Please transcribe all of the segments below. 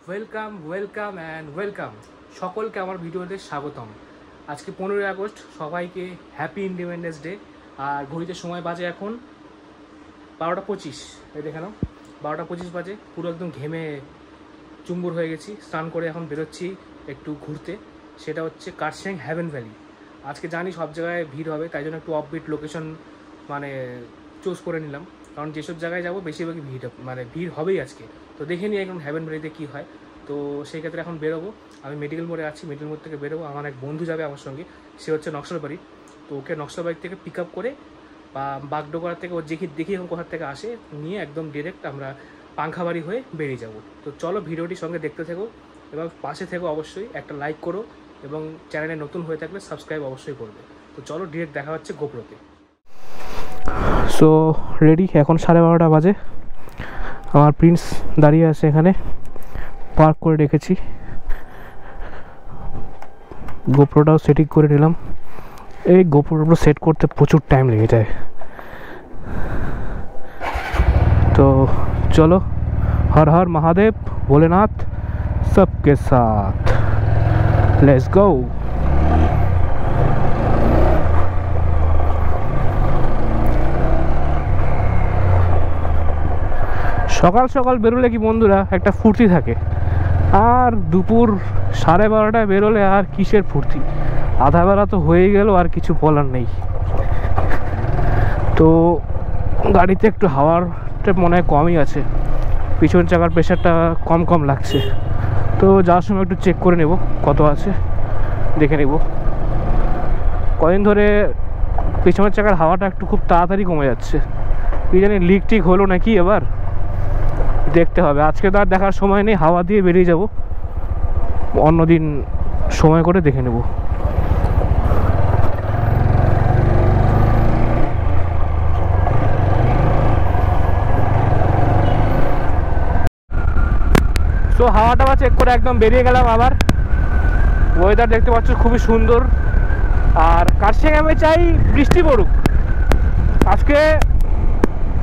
Welcome welcome and welcome সকলকে আমার ভিডিওতে স্বাগতম। আজকে 15ই আগস্ট, সবাইকে হ্যাপি ইন্ডিপেন্ডেন্স ডে। আর ঘড়িতে সময় বাজে এখন 12টা 25। এই দেখে নাও, 12টা 25 বাজে। পুরো একদম ঘেমে চুম্বুর হয়ে গেছি। স্নান করে এখন বেরোচ্ছি একটু ঘুরতে, সেটা হচ্ছে কার্শিয়াং হ্যাভেন ভ্যালি। আজকে জানি সব জায়গায় ভিড় হবে, তাই জন্য একটু অফবিট লোকেশন চুজ করে নিলাম, কারণ যেসব জায়গায় যাবো বেশিরভাগই ভিড় হবেই আজকে। তো দেখে নিই এখন হ্যাভেন ভ্যালিতে কী হয়। তো সেই ক্ষেত্রে এখন বেরোবো। আমি মেডিকেল মোড়ে আছি, মেডিকেল মোড় থেকে বেরোবো। আমার এক বন্ধু যাবে আমার সঙ্গে, সে হচ্ছে নকশালবাড়ি। তো ওকে নকশালবাড়ি থেকে পিক আপ করে বা বাগডোগরা থেকে ওর দেখি এখন কোথার থেকে আসে, নিয়ে একদম ডিরেক্ট আমরা পাংখাবাড়ি হয়ে বেরিয়ে যাব। তো চলো ভিডিওটির সঙ্গে দেখতে থেকো এবং পাশে থেকো। অবশ্যই একটা লাইক করো এবং চ্যানেলে নতুন হয়ে থাকলে সাবস্ক্রাইব অবশ্যই করবে। তো চলো ডিরেক্ট দেখা হচ্ছে গোপ্রোতে। সো রেডি, এখন 12:30 বাজে। আমার প্রিন্স দাঁড়িয়ে আছে এখানে, পার্ক করে রেখেছি। গোপ্রোটাও সেটিং করে নিলাম। এই গোপ্রোটা সেট করতে প্রচুর টাইম লেগে যায়। তো চলো, হর হর মহাদেব ভোলেনাথ सबके साथ, लेट्स गो। সকাল সকাল বেরোলে কি বন্ধুরা একটা ফুর্তি থাকে, আর দুপুর 12:30টায় বেরোলে আর কিসের ফুর্তি। আধা বেলা তো হয়ে গেল, আর কিছু বলার নেই। তো গাড়িতে একটু হাওয়ারটা মনে হয় কমই আছে, পিছন চাকার প্রেশারটা কম কম লাগছে। তো যাওয়ার সময় একটু চেক করে নেব কত আছে, দেখে নেব। কদিন ধরে পিছনের চাকার হাওয়াটা একটু খুব তাড়াতাড়ি কমে যাচ্ছে, কি জানি লিক টিক হলো নাকি এবার, দেখতে হবে। আজকে তো আর দেখার সময় নেই, হাওয়া দিয়ে বেরিয়ে যাব, অন্যদিন সময় করে দেখে নেব। তো হাওয়াটা চেক করে একদম বেরিয়ে গেলাম আবার। ওয়েদার দেখতে পাচ্ছ খুবই সুন্দর। আর কার্শিয়াংয়ে আমি চাই বৃষ্টি পড়ুক। আজকে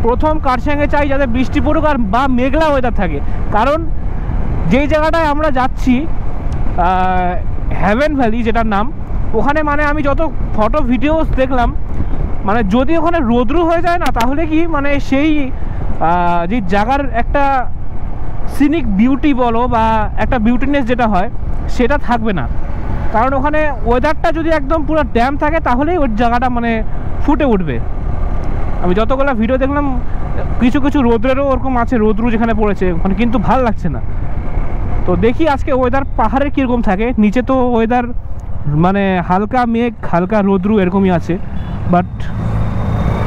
প্রথম কার্শিয়াংয়ে চাই যাতে বৃষ্টি পড়ুক আর বা মেঘলা ওয়েদার থাকে, কারণ যেই জায়গাটায় আমরা যাচ্ছি হ্যাভেন ভ্যালি যেটার নাম, ওখানে আমি যত ফটো ভিডিওস দেখলাম, যদি ওখানে রোদ্রু হয়ে যায় না, তাহলে কি সেই যে জায়গার একটা সিনিক বিউটি বলো বা একটা বিউটিনেস যেটা হয় সেটা থাকবে না। কারণ ওখানে ওয়েদারটা যদি একদম পুরো ড্যাম থাকে, তাহলেই ওই জায়গাটা ফুটে উঠবে। আমি যতগুলো ভিডিও দেখলাম, কিছু কিছু রোদ্রেরও ওরকম আছে, রোদ্রু যেখানে পড়েছে ওখানে কিন্তু ভাল লাগছে না। তো দেখি আজকে ওয়েদার পাহাড়ের কীরকম থাকে। নিচে তো ওয়েদার হালকা মেঘ হালকা রোদ্রু এরকমই আছে, বাট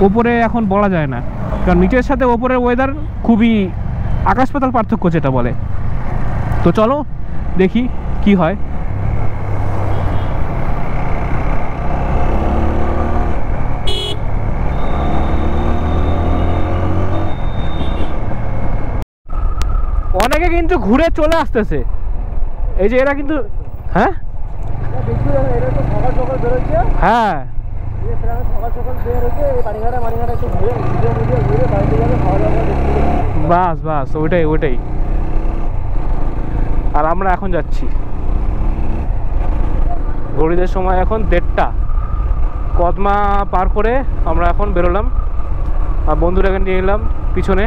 ওপরে এখন বলা যায় না, কারণ নিচের সাথে ওপরের ওয়েদার খুবই আকাশ পাতাল পার্থক্য যেটা বলে। তো চলো দেখি কি হয়। অনেকে কিন্তু ঘুরে চলে আসতেছে, এই যে এরা কিন্তু হ্যাঁ হ্যাঁ বাস বাস ওইটাই। আর আমরা এখন যাচ্ছি, ঘড়িদের সময় এখন 1:30। কদমা পার করে আমরা এখন বেরোলাম, আর বন্ধুরাকে নিয়ে এলাম পিছনে।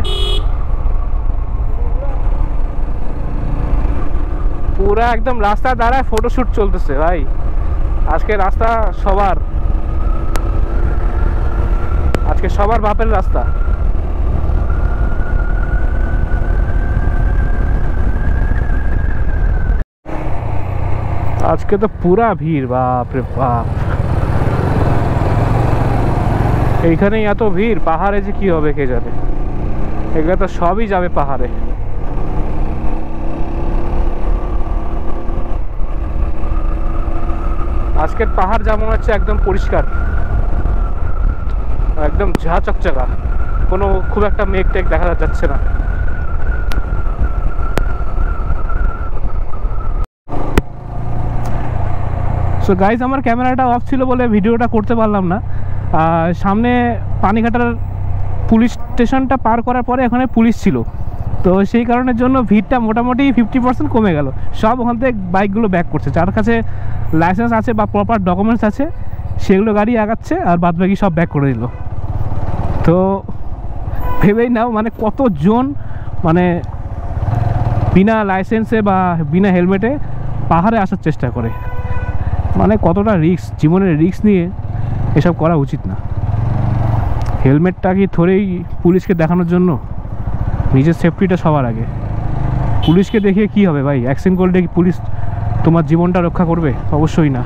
পুরা একদম রাস্তা দাঁড়ায় ফটোশ্যুট চলতেছে ভাই। আজকে রাস্তা সবার বাপের রাস্তা। আজকে তো পুরা ভিড়, বাপরে বাপ। এইখানেই এত ভিড়, পাহাড়ে যে কি হবে কে জানে। এগুলো তো সবই যাবে পাহাড়ে। আজকের পাহাড় যেমন হচ্ছে একদম পরিষ্কার, একদম ঝা চকচকা, কোনো খুব একটা মেঘ টেঘ দেখা যাচ্ছে না। সো গাইজ, আমার ক্যামেরাটা অফ ছিল বলে ভিডিওটা করতে পারলাম না। সামনে পানিঘাটার পুলিশ স্টেশনটা পার করার পরে এখানে পুলিশ ছিল, তো সেই কারণের জন্য ভিড়টা মোটামুটি 50% কমে গেল। সব ওখান থেকে বাইকগুলো ব্যাক করছে, যার কাছে লাইসেন্স আছে বা প্রপার ডকুমেন্টস আছে সেগুলো গাড়ি আগাচ্ছে, আর বাদবাকি সব ব্যাক করে দিল। তো ভেবেই নাও মানে কতজন মানে বিনা লাইসেন্সে বা বিনা হেলমেটে পাহাড়ে আসার চেষ্টা করে, মানে কতটা রিস্ক, জীবনের রিস্ক নিয়ে এসব করা উচিত না। হেলমেটটা কি ধরেই পুলিশকে দেখানোর জন্য? নিজের সেফটিটা সবার আগে। পুলিশকে দেখিয়ে কি হবে ভাই? অ্যাক্সিডেন্ট করলে কি পুলিশ তোমার জীবনটা রক্ষা করবে? অবশ্যই না।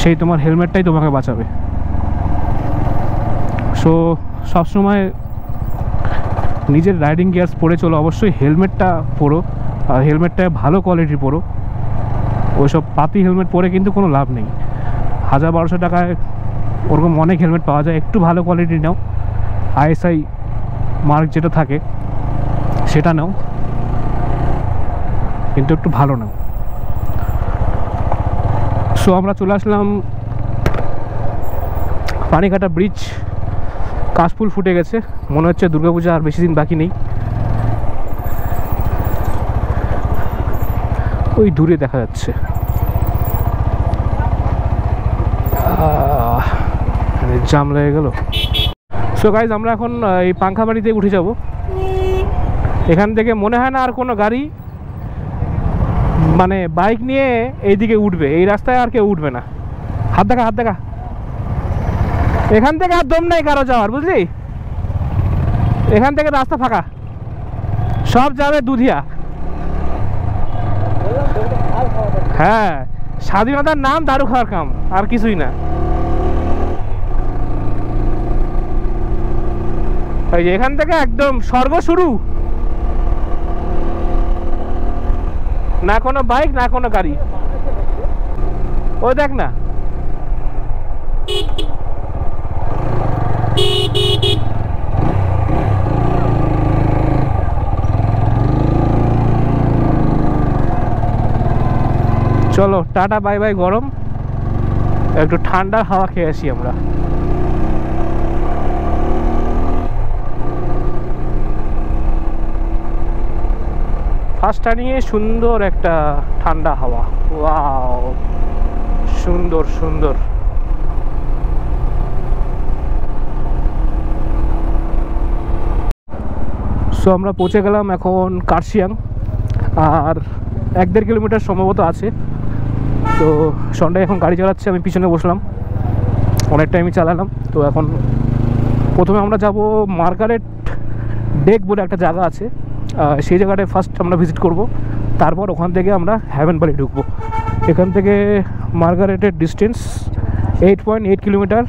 সেই তোমার হেলমেটটাই তোমাকে বাঁচাবে। সো সবসময় নিজের রাইডিং গিয়ার্স পরে চলো, অবশ্যই হেলমেটটা পরো, আর হেলমেটটা ভালো কোয়ালিটির পরো। ওইসব পাতি হেলমেট পরে কিন্তু কোনো লাভ নেই। 1000-1200 টাকায় ওরকম অনেক হেলমেট পাওয়া যায়, একটু ভালো কোয়ালিটির নাও, ISI মার্ক যেটা থাকে সেটা নাও, কিন্তু একটু ভালো নাও। সো আমরা চলে আসলাম পানিঘাটা ব্রিজ। কাশফুল ফুটে গেছে, মনে হচ্ছে দুর্গাপূজা আর বেশি দিন বাকি নেই। ওই দূরে দেখা যাচ্ছে। জাম লেগে গেল। সো গাইজ আমরা এখন এই পাংখাবাড়িতে উঠে যাব। এখান থেকে মনে হয় না আর কোনো গাড়ি মানে বাইক নিয়ে এইদিকে উঠবে, এই রাস্তায় আর কেউ উঠবে না। হাত দেখা, হাত দেখা। এখান থেকে আর দম নেই কারো যাওয়ার, বুঝলি? এখান থেকে রাস্তা ফাঁকা, সব যাবে দুধিয়া। হ্যাঁ, স্বাধীনতার নাম দারু খাওয়ার কাম, আর কিছুই না। এখান থেকে একদম স্বর্গ শুরু, না কোনো বাইক না কোনো গাড়ি। ও দেখ না, চলো টাটা বাই বাই গরম, একটু ঠান্ডা হাওয়া খেয়ে আসি আমরা। ফার্স্ট টার্নিংয়ে সুন্দর একটা ঠান্ডা হাওয়া, ওয়াও সুন্দর সুন্দর। সো আমরা পৌঁছে গেলাম এখন কার্শিয়াং, আর 1-1.5 কিলোমিটার সম্ভবত আছে। তো সন্ধ্যায় এখন গাড়ি চালাচ্ছে, আমি পিছনে বসলাম, অনেক টাইমই চালালাম। তো এখন প্রথমে আমরা যাব মার্গারেট ডেক বলে একটা জায়গা আছে, সেই জায়গাটায় ফার্স্ট আমরা ভিজিট করব। তারপর ওখান থেকে আমরা হ্যাভেন ভ্যালি ঢুকবো। এখান থেকে মার্গারেটের ডিস্টেন্স 8.8 কিলোমিটার,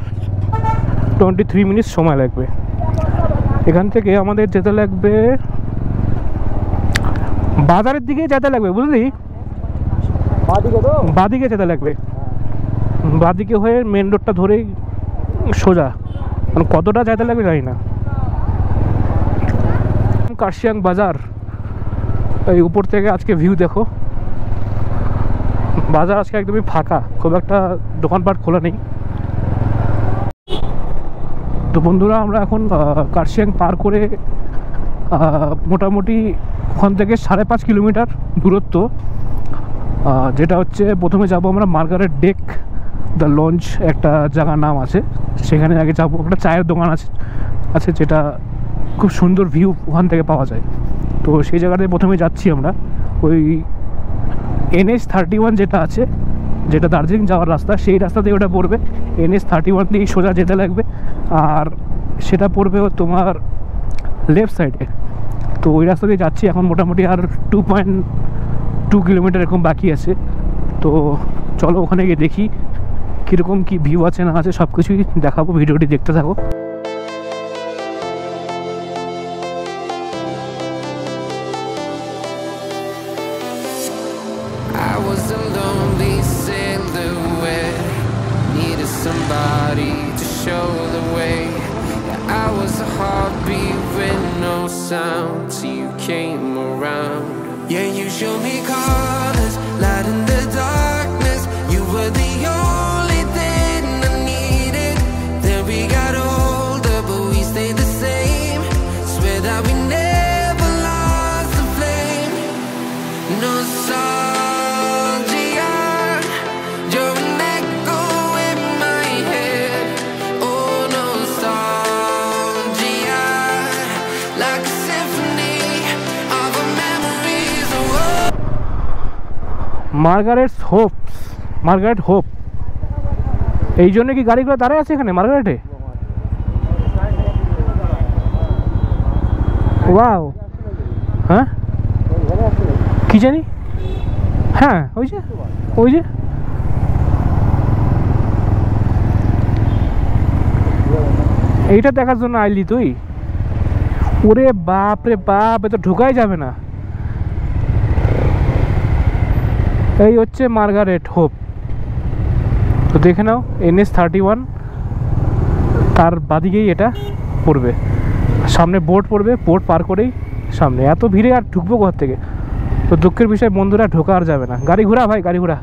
23 মিনিট সময় লাগবে। এখান থেকে আমাদের যেতে লাগবে বাজারের দিকে যেতে লাগবে, বুঝলি? বাদিকে যেতে লাগবে, বাদিকে হয়ে মেন রোডটা ধরেই সোজা, মানে কতটা যেতে লাগবে জানি না। কার্শিয়াং বাজার, এই উপর থেকে আজকে ভিউ দেখো। বাজার আজকে একদমই ফাঁকা, খুব একটা দোকানপাট খোলা নেই। তো বন্ধুরা আমরা এখন কার্শিয়াং পার করে মোটামুটি ওখান থেকে 5.5 কিলোমিটার দূরত্ব, যেটা হচ্ছে প্রথমে যাব আমরা মার্গারেট ডেক দ্য লঞ্চ, একটা জায়গার নাম আছে, সেখানে আগে যাবো। একটা চায়ের দোকান আছে যেটা খুব সুন্দর ভিউ ওখান থেকে পাওয়া যায়। তো সেই জায়গাতে প্রথমে যাচ্ছি আমরা। ওই NH31 যেটা আছে, যেটা দার্জিলিং যাওয়ার রাস্তা, সেই রাস্তা দিয়ে ওটা পড়বে। NH31 দিয়ে সোজা যেতে লাগবে, আর সেটা পড়বে তোমার লেফট সাইডে। তো ওই রাস্তা দিয়ে যাচ্ছি এখন, মোটামুটি আর 2.2 কিলোমিটার এরকম বাকি আছে। তো চলো ওখানে গিয়ে দেখি কীরকম কী ভিউ আছে না আছে, সব কিছুই দেখাবো, ভিডিওটি দেখতে থাকো। Somebody to show the way. I was a heartbeat with no sound till you came around. Yeah, you showed me colors, light in the darkness. You were the only thing I needed. Then we got older, but we stayed the same. Swear that we never lost nostalgia. You're an echo in my head. Oh, nostalgia, like a symphony of our memories. Margaret hope, Margaret hope, এই জন্য কি গাড়িগুলো দাঁড়ায় আছে এখানে মার্গারেটে? Wow, হ্যাঁ কি জানি, হ্যাঁ ওই যে ওই যে এইটা দেখার জন্য আইলি তুই? ওরে বাপ রে বাপ, এ তো ঢোকাই যাবে না। এই হচ্ছে মার্গারেট হোপ। তো দেখে নাও NH31, তার বাদিকেই এটা পড়বে, সামনে বোর্ড পড়বে, বোর্ড পার করেই সামনে। এত ভিড়ে আর ঢুকবো ঘর থেকে? তো দুঃখের বিষয় বন্ধুরা, ঢোকা আর যাবে না। গাড়ি ঘোরা ভাই, গাড়ি ঘোরা,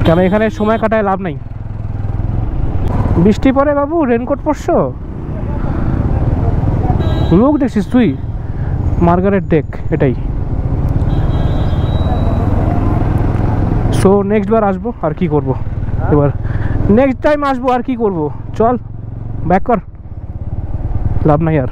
কেন এখানে সময় কাটায় লাভ নাই। বৃষ্টি পড়ে বাবু, রেনকোট পরছো? লোক দেখছিস তুই? মার্গারেট ডেক এটাই। সো নেক্সট বার আসবো, আর কি করব এবার, নেক্সট টাইম আসবো আর কি করব। চল ব্যাক কর, লাভ নাই আর।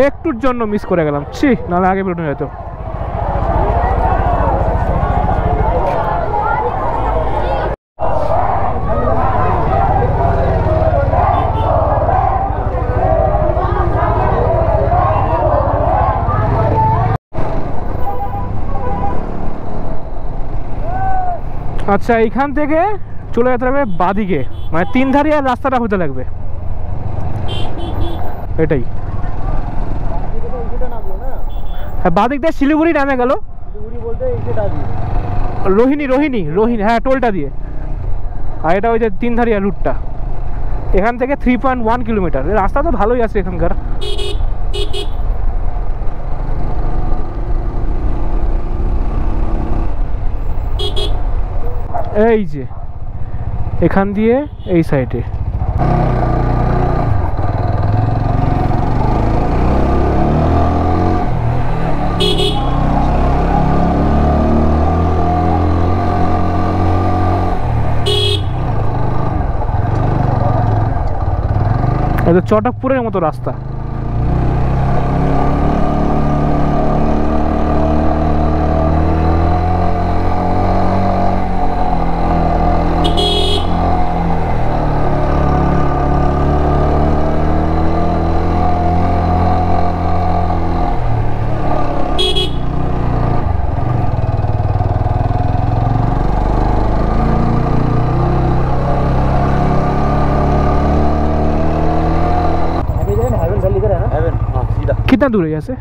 একটুর জন্য মিস করে গেলাম, ছি, নাহলে আগে বেরোনো যেত। আচ্ছা, এইখান থেকে চলে যেতে হবে বাদিকে, মানে তিন ধারে আর রাস্তাটা হতে লাগবে, এটাই। হ্যাঁ, বাদিক দিয়ে শিলিগুড়ি নামে গেল, রোহিণী রোহিণী রোহিণী, হ্যাঁ টোলটা দিয়ে। আর এটা ওই যে তিনধারিয়া রুটটা, এখান থেকে 3.1 কিলোমিটার। রাস্তা তো ভালোই আছে এখানকার। এই যে এখান দিয়ে এই সাইডে এটা চটকপুরের মতো রাস্তা। कितना दूर है यहाँ से?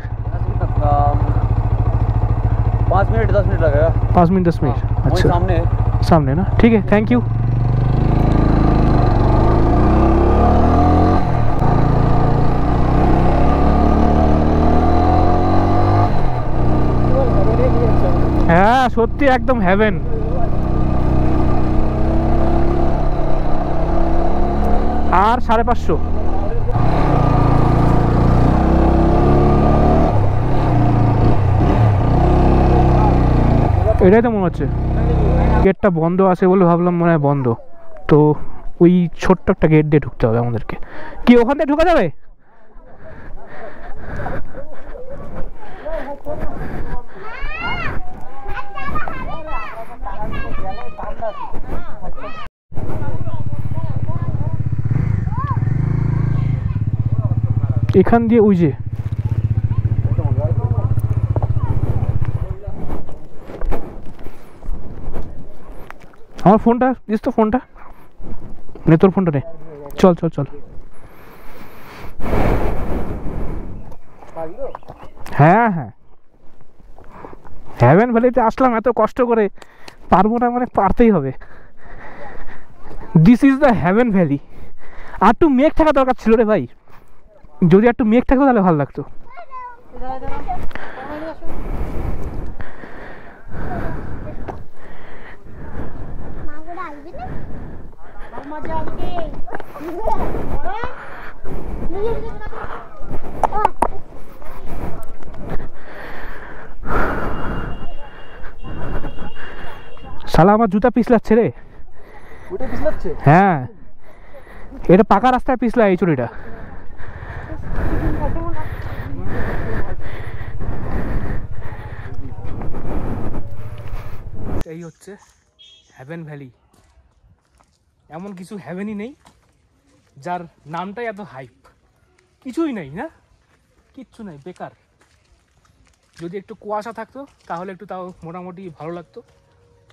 5 मिनट 10 मिनट लगेगा। 5 मिनट 10 मिनट। अच्छा, सामने है। सामने ना, ठीक है, थैंक यू। হ্যাঁ সত্যি একদম হেভেন। আর 550। এটাই তো মনে হচ্ছে। গেটটা বন্ধ আছে বলে ভাবলাম মনে হয় বন্ধ, তো ওই ছোট্ট একটা গেট দিয়ে ঢুকতে হবে আমাদেরকে। কি ওখান থেকে ঢুকা যাবে? এখান দিয়ে ওই যে আমার ফোনটা দিস তো, ফোনটা নে, তোর ফোনটা নে, চল চল চল। হ্যাঁ হ্যাঁ, হেভেন ভ্যালিতে আসলাম এত কষ্ট করে, পারবো না মানে পারতেই হবে। This is the heaven valley. আর একটু মেঘ থাকা দরকার ছিল রে ভাই, যদি একটু মেঘ থাকতো তাহলে ভালো লাগতো। শালা আমার জুতা পিছলাচ্ছে রে। ওটা পিছলাচ্ছে? হ্যাঁ, এটা পাকা রাস্তায় পিছলা এই চুরিটা। এই হচ্ছে হেভেন ভ্যালি। এমন কিছু হেভেনই নেই যার নামটাই এত হাইপ। কিছুই নেই না, কিচ্ছু নেই, বেকার। যদি একটু কুয়াশা থাকতো তাহলে একটু তাও মোটামুটি ভালো লাগতো।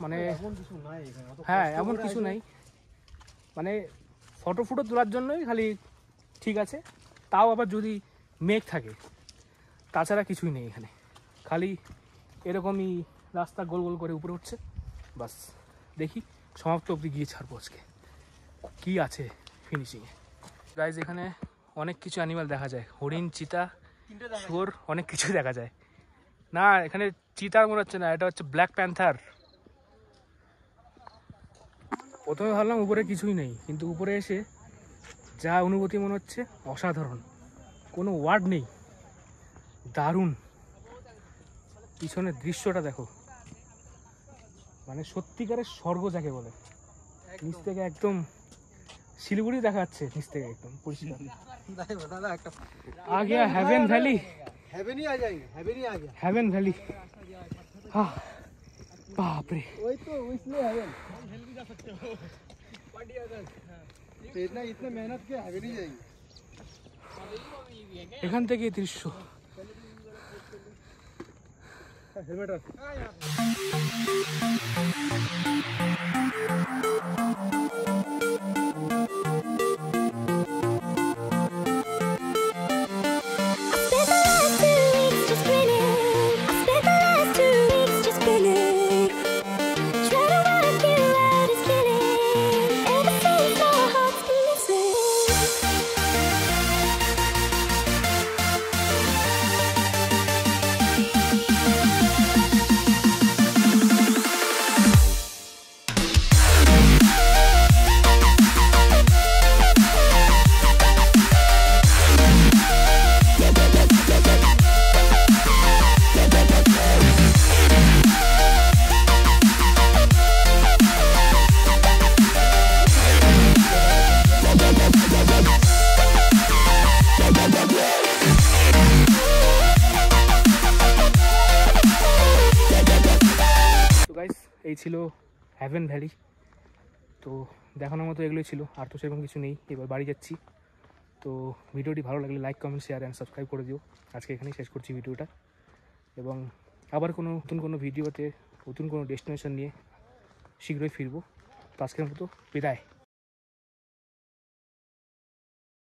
মানে এমন কিছু নাই এখানে। হ্যাঁ, এমন কিছু নাই, মানে ফটো ফুটো তোলার জন্যই খালি ঠিক আছে। তাও আবার যদি মেঘ থাকে, তাছাড়া কিছুই নেই এখানে। খালি এরকমই রাস্তা গোল গোল করে উপরে উঠছে, বাস। দেখি সমাপ্ত অবধি গিয়ে ছাড়বো আজকে কি আছে ফিনিশিংয়ে। গাইজ এখানে অনেক কিছু অ্যানিমাল দেখা যায়, হরিণ, চিতা, শুয়োর, অনেক কিছু দেখা যায়। না, এখানে চিতা মনে হচ্ছে না, এটা হচ্ছে ব্ল্যাক প্যান্থার। প্রথমে ভাবলাম উপরে কিছুই নেই, কিন্তু উপরে এসে যা অনুভূতি মনে হচ্ছে অসাধারণ, কোনো ওয়ার্ড নেই, দারুণ। পিছনের দৃশ্যটা দেখো, মানে সত্যিকারের স্বর্গ যাকে বলে। নিচ থেকে একদম শিলিগুড়ি দেখা যাচ্ছে, নিচ থেকে একদম পরিষ্কার। आ गया हेवन वैली। हेवन ही आ जाएंगे, हेवन ही आ गया। हेवन वैली, हाँ बाप रे। वही तो इसलिए हेवन जा सकते हो। इतना मेहनत के हेवन ही जाएंगे। এখান থেকে দৃশ্য। हेलमेट रख। এই ছিল হেভেন ভ্যালি। তো দেখানোর মতো এগুলোই ছিল, আর তো সেরকম কিছু নেই। এবার বাড়ি যাচ্ছি। তো ভিডিওটি ভালো লাগলে like, comment, share and subscribe করে দিও। আজকে এখানেই শেষ করছি ভিডিওটা, এবং আবার নতুন কোনো ভিডিওতে নতুন কোনো ডেস্টিনেশন নিয়ে শীঘ্রই ফিরবো। তো আজকের মতো বিদায়।